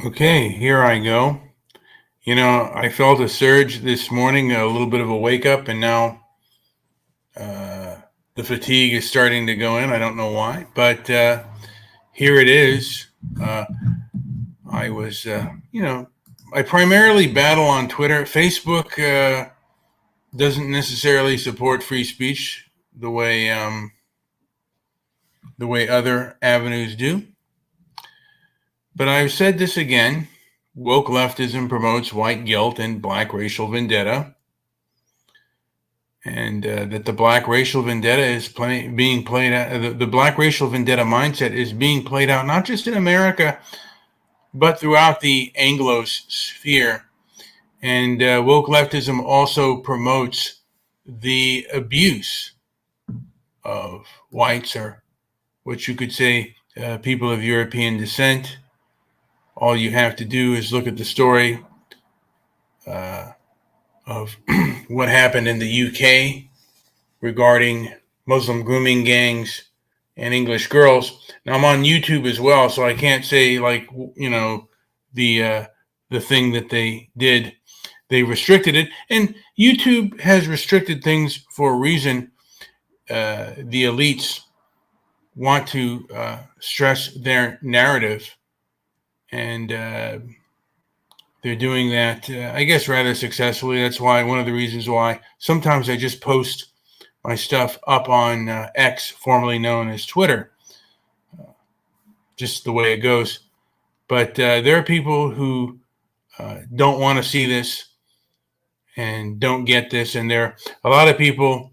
Okay, here I go. I felt a surge this morning, a little bit of a wake up, and now uh, the fatigue is starting to go in. I don't know why, but here it is. Uh, I was, I primarily battle on Twitter. Facebook doesn't necessarily support free speech the way other avenues do. But I've said this again: woke leftism promotes white guilt and black racial vendetta. And that the black racial vendetta is being played out. The black racial vendetta mindset is being played out not just in America, but throughout the Anglo sphere. And woke leftism also promotes the abuse of whites, or what you could say, people of European descent. All you have to do is look at the story of what happened in the UK regarding Muslim grooming gangs and English girls. Now I'm on YouTube as well, so I can't say the thing that they did. They restricted it, and YouTube has restricted things for a reason. The elites want to stress their narrative, and they're doing that, I guess, rather successfully. That's why one of the reasons why sometimes I just post my stuff up on X, formerly known as Twitter, just the way it goes. But there are people who don't want to see this and don't get this. And there are a lot of people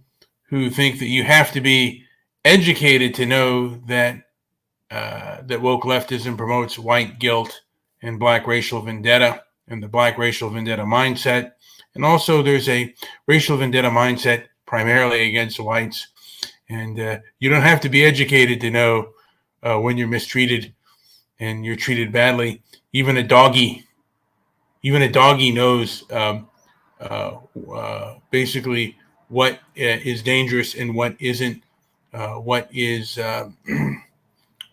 who think that you have to be educated to know that that woke leftism promotes white guilt and black racial vendetta and the black racial vendetta mindset. And also there's a racial vendetta mindset primarily against whites. And you don't have to be educated to know when you're mistreated and you're treated badly. Even a doggy knows basically what is dangerous and what isn't, what is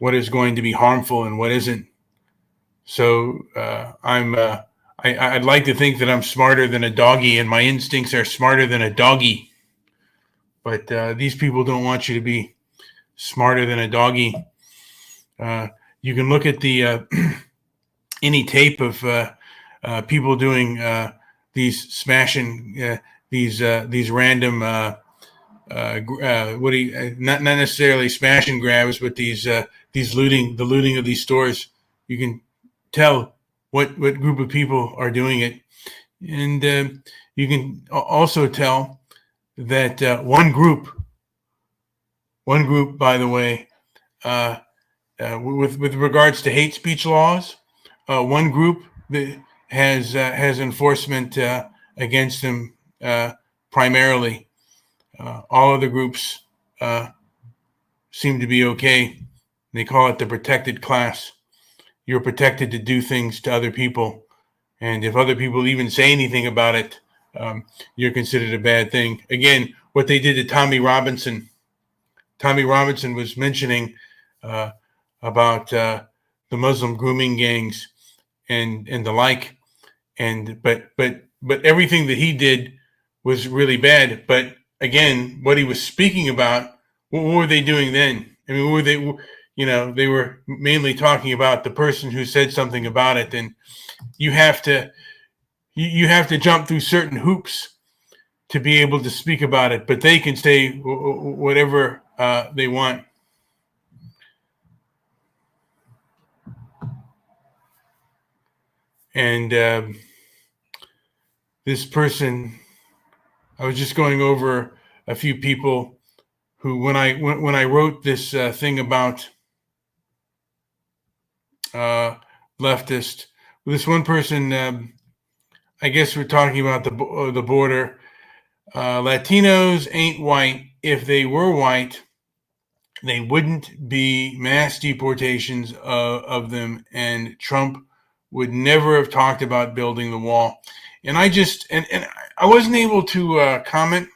what is going to be harmful and what isn't. So I'd like to think that I'm smarter than a doggy, and my instincts are smarter than a doggy. But these people don't want you to be smarter than a doggy. You can look at the any tape of people doing these smashing these random what do you not necessarily smash and grabs, but these looting of these stores. You can tell what group of people are doing it, and you can also tell that one group, by the way, with regards to hate speech laws, one group that has enforcement against them primarily. All other groups seem to be okay. They call it the protected class. You're protected to do things to other people, and if other people even say anything about it, you're considered a bad thing. Again, what they did to Tommy Robinson. Tommy Robinson was mentioning about the Muslim grooming gangs and the like, and but everything that he did was really bad. But again, what he was speaking about, what were they doing then? I mean, what were they? They were mainly talking about the person who said something about it, and you have to jump through certain hoops to be able to speak about it. But they can say whatever they want. And this person, I was just going over a few people who, when I wrote this thing about leftist, this one person, I guess we're talking about the border. Latinos ain't white. If they were white, they wouldn't be mass deportations of them, and Trump would never have talked about building the wall. And I just and I wasn't able to comment.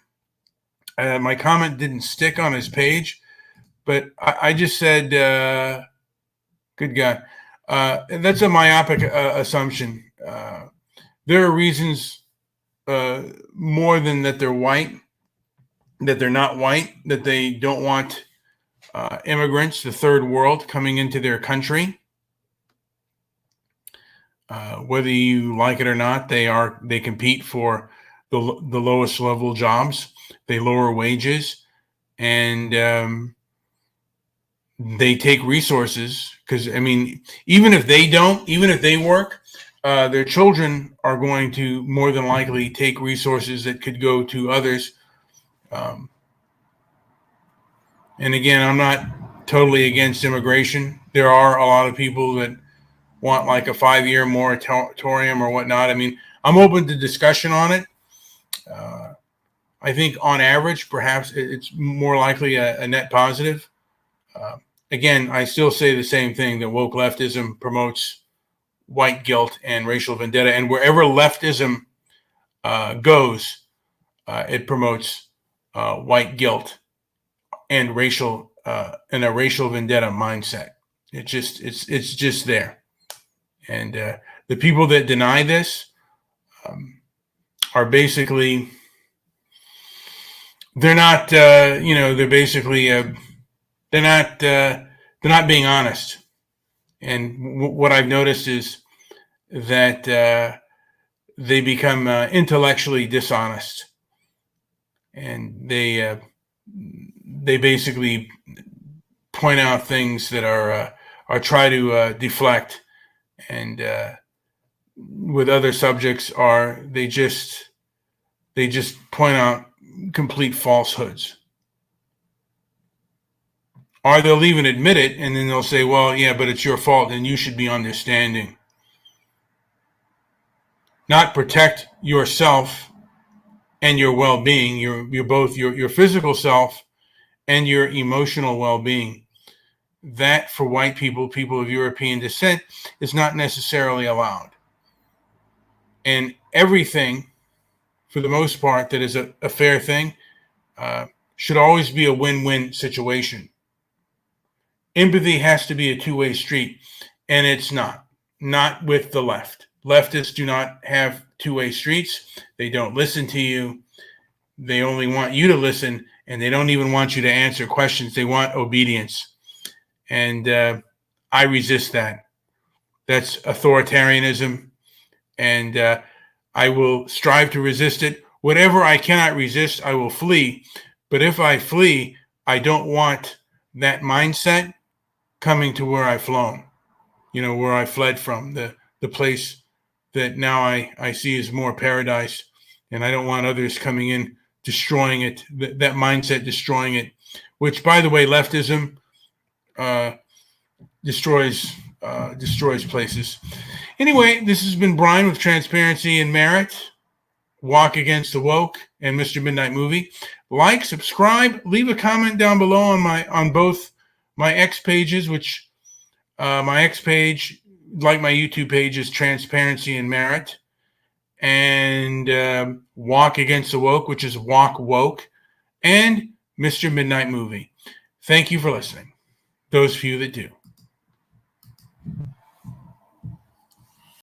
My comment didn't stick on his page, but I just said, "Good God." That's a myopic assumption. There are reasons more than that they're white, that they're not white, that they don't want immigrants, the third world, coming into their country. Whether you like it or not, they compete for the lowest level jobs. They lower wages, and they take resources, because I mean, even if they work, their children are going to more than likely take resources that could go to others. And again, I'm not totally against immigration. There are a lot of people that want like a 5-year moratorium or whatnot. I mean, I'm open to discussion on it. I think on average, perhaps it's more likely a net positive. Again, I still say the same thing, that woke leftism promotes white guilt and racial vendetta. And wherever leftism goes, it promotes white guilt and a racial vendetta mindset. It's just there. And the people that deny this are basically, they're not, they're not being honest. And what I've noticed is that they become intellectually dishonest, and they basically point out things that are try to deflect, and with other subjects they just point out complete falsehoods. Or they'll even admit it, and then they'll say, well, yeah, but it's your fault and you should be understanding. Not protect yourself and your well-being, your both your physical self and your emotional well-being. That, for white people of European descent, is not necessarily allowed. And everything, for the most part, that is a fair thing, should always be a win-win situation. Empathy has to be a two-way street, and it's not with the left. Leftists do not have two-way streets. They don't listen to you. They only want you to listen, and they don't even want you to answer questions. They want obedience. And I resist that. That's authoritarianism, and I will strive to resist it. Whatever I cannot resist, I will flee. But if I flee, I don't want that mindset coming to where I've flown, where I fled from, the place that now I see as more paradise. And I don't want others coming in, destroying it, that mindset destroying it, which, by the way, leftism destroys places. Anyway, this has been Brian with Transparency and Merit, Walk Against the Woke, and Mr. Midnight Movie. Like, subscribe, leave a comment down below on both my X pages, which my X page, like my YouTube page, is Transparency and Merit, and Walk Against the Woke, which is Walk Woke, and Mr. Midnight Movie. Thank you for listening, those few that do.